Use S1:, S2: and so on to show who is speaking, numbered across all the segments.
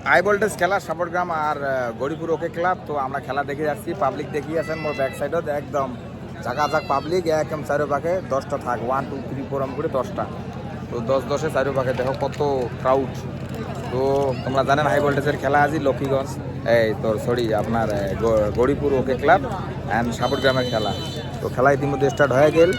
S1: High voltage খেলা সাপোর্টগ্রাম আর গরিপুর ওকে club. তো আমরা খেলা দেখে যাচ্ছি, পাবলিক দেখি আছেন মোর ব্যাক সাইডত একদম ঝাঁকাঝাক পাবলিক, একদম চারোপাখে 10টা থাক 1 2 3 4 করে 10টা। তো 10 চারোপাখে দেখো কত ক্রাউড। তো তোমরা জানেন হাই ভোল্টেজের খেলা আছি লক্ষ্মীগঞ্জ, এই তোর সরি আপনার গরিপুর ওকে ক্লাব অ্যান্ড সাপোর্টগ্রামের খেলা। তো খেলা ইতিমধ্যে স্টার্ট হয়ে গেল।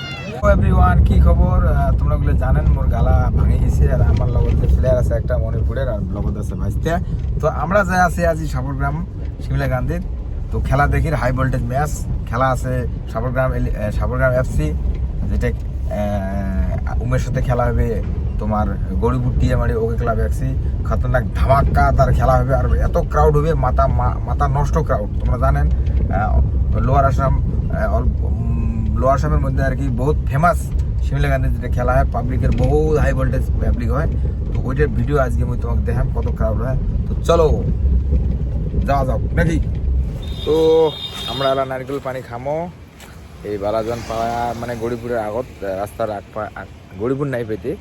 S1: এভরিওয়ান, কি খবর? তোমরা গুলো জানেন মোর গালা ভাঙে গেছে, আর আমার লগত যে প্লেয়ার আছে একটা মণিপুরের, আর লগত আছে ভাইস্তা। তো আমরা যাই আছি আজি সাপোর্টগ্রাম শিমলা গান্ধী। তো খেলা দেখি হাই ভোল্টেজ ম্যাচ খেলা আছে সাপোর্টগ্রাম এফসি, যেটা উমের সাথে খেলা হবে তোমার গরিপুর টিএমআরি ওকে ক্লাব এফসি। খতরনাক ধামাকা তার খেলা হবে, আর এত ক্রাউড হবে, মাথা নষ্ট ক্রাউড। তোমরা জানেন লোয়ার আসামের মধ্যে আর কি বহুত ফেমাস শিমলা গান্ধী যেটা খেলা হয়, পাবলিকের বহুত হাই ভোল্টেজ পাবলিক হয়। তো ওইটার ভিডিও আজকে আমি তোমাকে দেখাম কত ক্রাউড হয়। তো চলো যাওয়া যাও নাকি। তো আমরা নারকেল পানি খামো এই বালাজন পাড়া মানে গরিপুরের আগত রাস্তার গরিপুর নাই পেতে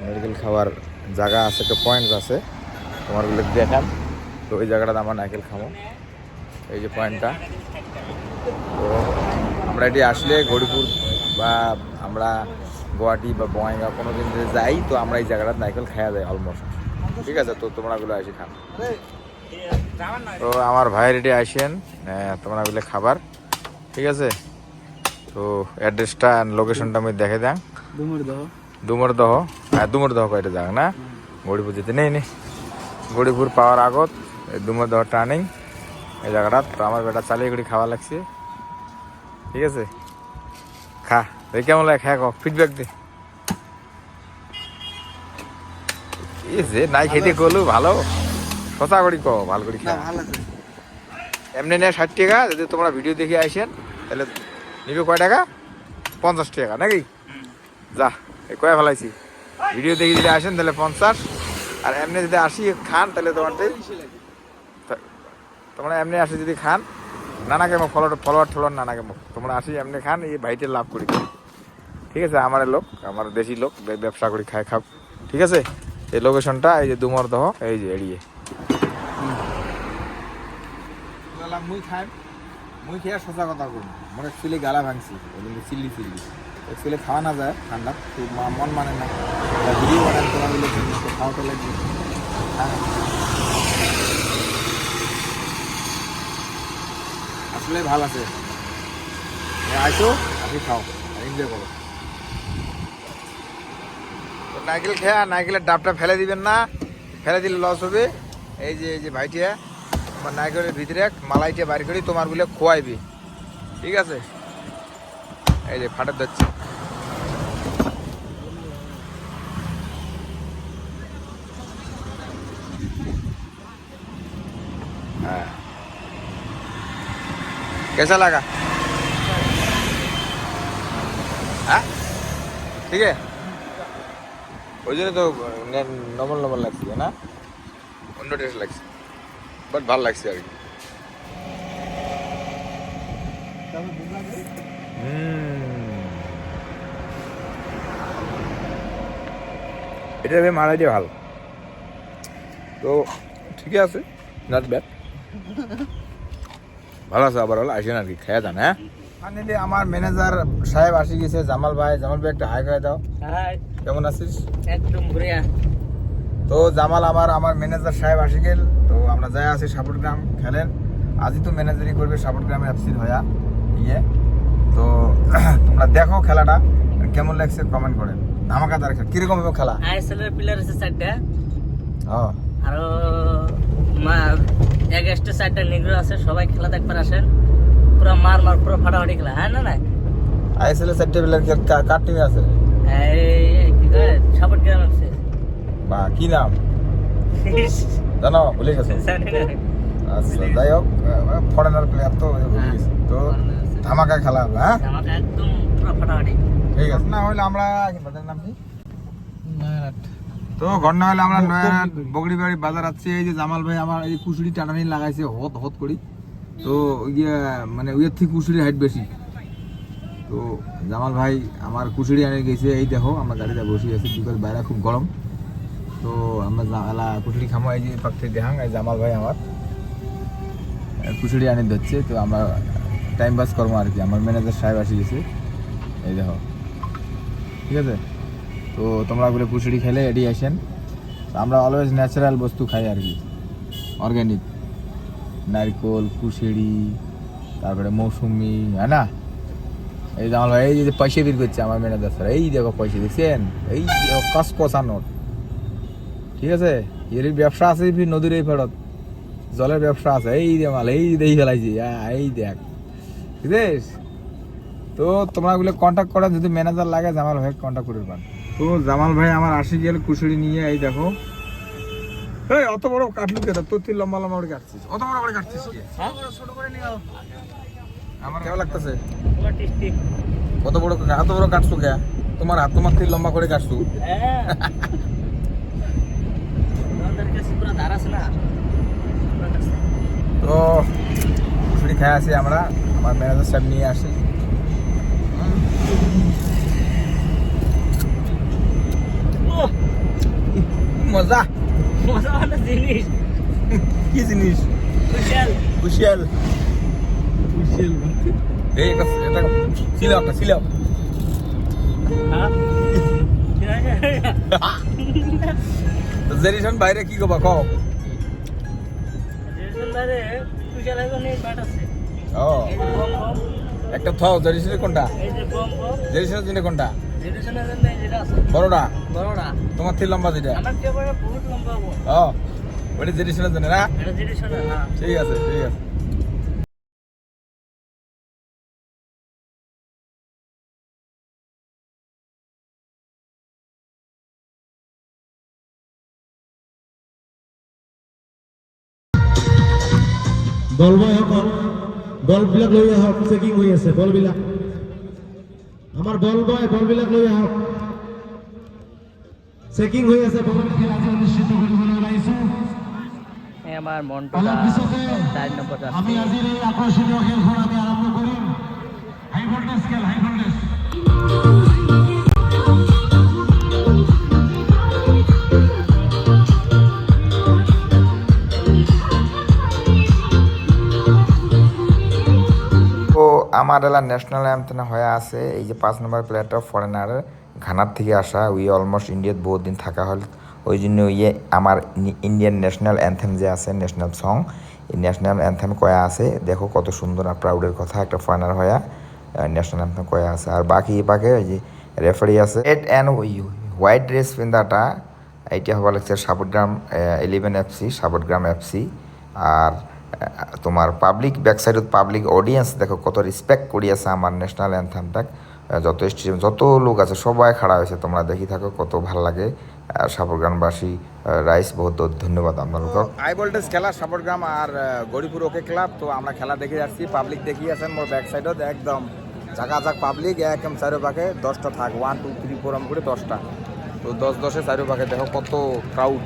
S1: নারকেল খাওয়ার জায়গা আছে, একটা পয়েন্ট আছে তোমার দেখাম। তো ওই জায়গাটাতে আমরা নারকেল খামো, এই যে পয়েন্টটা। তো আমরা এটি আসলে গরিপুর বা আমরা গুয়াহাটি বা বঙ্গাইগাঁও কোনো দিন যদি যাই, তো আমরা এই জায়গাটা নারকেল খাওয়া যায় অলমোস্ট। ঠিক আছে, তো তোমরাগুলো আসি খান। তো আমার ভাইয়ের এটি আসেন তোমরাগুলো খাবার, ঠিক আছে। তো অ্যাড্রেসটা অ্যান্ড লোকেশনটা আমি দেখে দেন। ডুমরদহ, হ্যাঁ ডুমরদহ কয়টা যাক না, গরিপুর যেতে নেই গরিপুর পাওয়ার আগত ডুমরদহ টার্নিং এই জায়গাটা। তো আমার বেটা চালিয়ে করে খাওয়া লাগছে, ঠিক আছে। খা এই কেমন লাগে, খা ফিডব্যাক দে। এই যে নাই খেতে করলু ভালো, সচা করি ক ভালো করি খা। এমনি নেয় 60 টাকা, যদি তোমরা ভিডিও দেখে আসেন তাহলে নিবে কয় টাকা, 50 টাকা নাকি? যা এই কয়ে ফেলাইছি, ভিডিও দেখে যদি আসেন তাহলে 50, আর এমনি যদি আসি খান তাহলে তোমরা এমনি আসি যদি খান নানাকে মুখ ফলোয়ার নানাকে মুখ, তোমরা আসি এমনি খান, এই ভাইটের লাভ করি, ঠিক আছে। আমার লোক, আমার দেশি লোক, ব্যবসা করি খায় খাব, ঠিক আছে। এই লোকেশনটা এই যে ডুমরদহ, এই যে এড়িয়ে মুই খেয়ে সোজা কথা করি, মানে অ্যাকচুয়ালি গালা ভাঙছি চিল্লি অ্যাকচুয়ালি খাওয়া না যায় ঠান্ডা, খুব মন মানে না ভিডিও বানান তোলা বলে খাওয়াটা লাগবে। আসলে ভাল আছে, আইসো আপনি খাও এনজয় করো। তো নারকেল খেয়া নারকেলের ডাবটা ফেলে দিবেন না, ফেলে দিলে লস হবে। এই যে ভাইটিয়া নারকেলের ভিতরে মালাইটা বাইর করি তোমার বলে খোয়াইবি, ঠিক আছে। এই যে ফাটার ধরছে, হ্যাঁ कैसा लगा? हाँ ठीक है, ওই জন্য তো নর্মাল লাগছে না, অন্য টেস্ট লাগছে, বাট ভালো লাগছে আর কি। এটা ভেবে মারা দিয়ে ভালো, তো ঠিকই আছে, নট ব্যাড, ভালো আছে। আবার হলো আসেন আর কি, খেয়ে যান। হ্যাঁ ফাইনালি আমার ম্যানেজার সাহেব আসি গেছে, জামাল ভাই একটা হাই করে দাও। কেমন আছিস?
S2: একদম বঢ়িয়া।
S1: তো জামাল আমার ম্যানেজার সাহেব আসি গেল। তো আমরা যাই আছি সাপোর্টগ্রাম খেলেন, আজই তো ম্যানেজারই করবে সাপোর্টগ্রামে এফসির হয়া ইয়ে। তো তোমরা দেখো খেলাটা কেমন লাগছে, কমেন্ট করেন। ধামাকাদার খেলা, কিরকম হবে খেলা?
S2: আইএসএল এর প্লেয়ার আছে 4টা,
S1: হ্যাঁ,
S2: আর এক্সট্রা 4টা নিগ্রো আছে। সবাই খেলা দেখবার আসেন, পুরো মার পুরো ফাটাফাটি খেলা। হ্যাঁ না নাই
S1: আইএসএল এর সেট প্লেয়ার কার টিমে আছে?
S2: এই কি কয় সাপোর্ট গ্রাম আছে।
S1: বা কি নাম জানো, ভুলে গেছো? আচ্ছা যাই হোক, ফরেনার প্লেয়ার তো ভুলে গেছি। তো ধামাকা খেলা হবে। হ্যাঁ
S2: আমাকে একদম পুরো ফাটাফাটি,
S1: ঠিক আছে। না হলে আমরা নাম কি তো ঘটনা হলে আমরা নয়ারহাট বগড়িবাড়ি বাজার আছি। এই যে জামাল ভাই আমার এই কুশুরি টানানি লাগাইছে হত করি। তো মানে ওইয়ের থেকে কুশুরির হাইট বেশি। তো জামাল ভাই আমার কুশুরি আনে গেছে, এই দেখো আমরা গাড়িতে বসে আছি, বিকজ বাইরে খুব গরম। তো আমরা কুচুরি খামো, এই যে পাখি দেখাং, এই জামাল ভাই আমার কুচুরি আনি দিচ্ছে। তো আমরা টাইম পাস করবো আর কি। আমার ম্যানেজার সাহেব আসি গেছে, এই দেখো, ঠিক আছে। তো তোমরা বলে কুচুরি খেলে এডি আসেন। আমরা অলওয়েজ ন্যাচারাল বস্তু খাই আর কি, অর্গ্যানিক, নারকোল, কুশিড়ি, তারপরে মৌসুমি, হ্যাঁ না। এই জামাল ভাই এই যে পয়সা বের করছে আমার ম্যানেজার স্যার, এই দেখো পয়সা দেখছেন, এই কসকসা নোট, ঠিক আছে। এর ব্যবসা আছে নদীর এই ফেরত, জলের ব্যবসা আছে। এই যে মাল, এই যে দেখি ফেলাইছি, এই দেখ, ঠিক আছে। তো তোমরা গুলো কন্ট্যাক্ট করেন, যদি ম্যানেজার লাগে জামাল ভাই কন্ট্যাক্ট করে পান। তো জামাল ভাই আমার আসি গেল কুশিড়ি নিয়ে, এই দেখো। এই অত বড় কাটলু কে? তোর তুই লম্বা লম্বা করে কাটছিস, অত বড় করে কাটছিস কি?
S2: ছোট করে নিও।
S1: আমার কেমন লাগতেছে?
S2: পুরো টেস্টি।
S1: কত বড়, এত বড় কাটছু কে? তোমার হাত তোমার তুই লম্বা করে কাটছু।
S2: হ্যাঁ, তোমাদের কাছে পুরো ধার আছে না?
S1: তো কুশিড়ি খেয়ে আসি আমরা, আমার ম্যানেজার সাহেব নিয়ে আসি।
S2: ওহ,
S1: মজা।
S2: মজা একটা জিনিস।
S1: কি জিনিস?
S2: কুশাল।
S1: কুশিয়াল। কুশিয়াল এই এটা সিলাও, একটা সিলাও।
S2: হ্যাঁ,
S1: জেরিশন বাইরে কি কবা কও?
S2: জেরিশন বাইরে কুশাল এখন এই বাট আছে।
S1: ও
S2: এই যে বম বম,
S1: একটা থাও। জেরিশনের কোনটা?
S2: এই যে বম বম।
S1: জেরিশনের জন্য কোনটা?
S2: জেরিশনের জন্য এই যেটা আছে
S1: বড়টা?
S2: বড়টা।
S1: তোমার থেকে লম্বা যেটা?
S2: আমার চেয়ে বড় বহুত লম্বা হবো।
S1: ও ওটা জেরিশনের জন্য না?
S2: এটা জেরিশনের না।
S1: ঠিক আছে, ঠিক আছে।
S3: বলবয়সকল বলবিলাক লৈ আহক, চেকিং হৈ আছে বলবিলাক। আমাৰ বলবিলাক লৈ আহক, চেকিং হৈ আছে। খেলাটো অনুষ্ঠিত কৰিবলৈ ওলাইছোঁ।
S2: এই আমার মন্টুদা
S3: অলপ পিছতে
S2: 4 নম্বর
S3: আমি
S2: রাস্তা।
S3: আজিৰ এই আকৰ্ষণীয় খেলখন আমি আৰম্ভ কৰিম। হাই ভল্টেজ খেল, হাই ভল্টেজ।
S1: তো আমার এলা ন্যাশনাল অ্যান্থেম হয়ে আছে। এই যে 5 নম্বর প্লেয়ারটা ফরেনার, ঘানার থেকে আসা। উই অলমোস্ট ইন্ডিয়াত বহুত দিন থাকা হল, ওই জন্য ইয়ে আমার ইন্ডিয়ান ন্যাশনাল অ্যান্থেম যে আছে, ন্যাশনাল সং, এই ন্যাশনাল অ্যান্থেম কয়া আছে। দেখো কত সুন্দর আর প্রাউডের কথা, একটা ফরেনার হয়ে ন্যাশনাল অ্যান্থেম কয়া আছে। আর বাকি পাকে ওই যে রেফারি আছে। রেড অ্যান্ড হোয়াইট ড্রেস পিন্ধাটা, এইটা হওয়া লাগছে সাপটগ্রাম 11 FC, সাপটগ্রাম FC। আর তোমার পাবলিক ব্যাক সাইডত পাবলিক অডিয়েন্স দেখো কত রেসপেক্ট করি আছে আমার ন্যাশনাল অ্যান্থেমটাক। যত স্টেডিয়াম যত লোক আছে সবাই খাড়া হয়েছে, তোমরা দেখি থাকো কত ভালো লাগে। সাপটগ্রামবাসী রাইস বহুত ধন্যবাদ আপনাদের। হাই ভোল্টেজ খেলা সাপটগ্রাম আর গরিপুর ওকে ক্লাব। তো আমরা খেলা দেখে যাচ্ছি, পাবলিক দেখি আছেন মোর ব্যাক সাইডত একদম ঝাঁকাঝাঁক পাবলিক, একদম চারিপাশে 10টা থাক, 1 2 3 4 করে 10টা। তো 10-10 চারিপাশে দেখো কত ক্রাউড।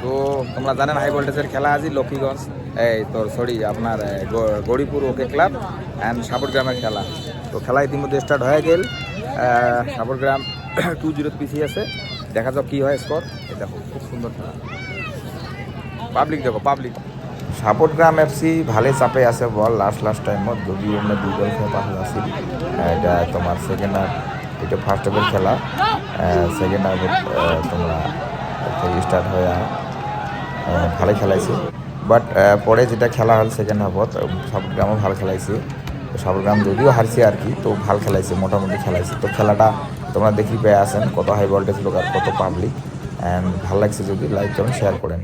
S1: তো তোমরা জানেন হাই ভোল্টেজের খেলা আজি লক্ষ্মীগঞ্জ, এই তোর সরি আপনার গরিপুর ওকে ক্লাব অ্যান্ড সাপটগ্রামের খেলা। তো খেলা ইতিমধ্যে স্টার্ট হয়ে গেল। সাপটগ্রাম 2-0 পিছিয়ে আছে, দেখা যাক কি হয় স্কোর। এই দেখো খুব সুন্দর খেলা, পাবলিক দেখো পাবলিক। সাপটগ্রাম FC ভালোই চাপে আছে বল লাস্ট টাইমত, যদি আমরা 2 দল খেলা পাহল আছিল। এটা তোমার সেকেন্ড হাফ, এটা ফার্স্ট হাফের খেলা। সেকেন্ড হাফে তোমরা থেকে স্টার্ট হয়ে ভালোই খেলাইছে। বাট পরে যেটা খেলা হল সেকেন্ড হাফত, সাপটগ্রামও ভালো খেলাইছে। সাপটগ্রাম যদিও হারছে আর কি, তো ভালো খেলাইছে, মোটামুটি খেলাইছে। তো খেলাটা তোমরা দেখি পেয়ে আসেন কত হাই ভোল্টেজ লোক আর কত পাবলিক। অ্যান্ড ভালো লাগছে, যদি লাইক করেন শেয়ার করেন।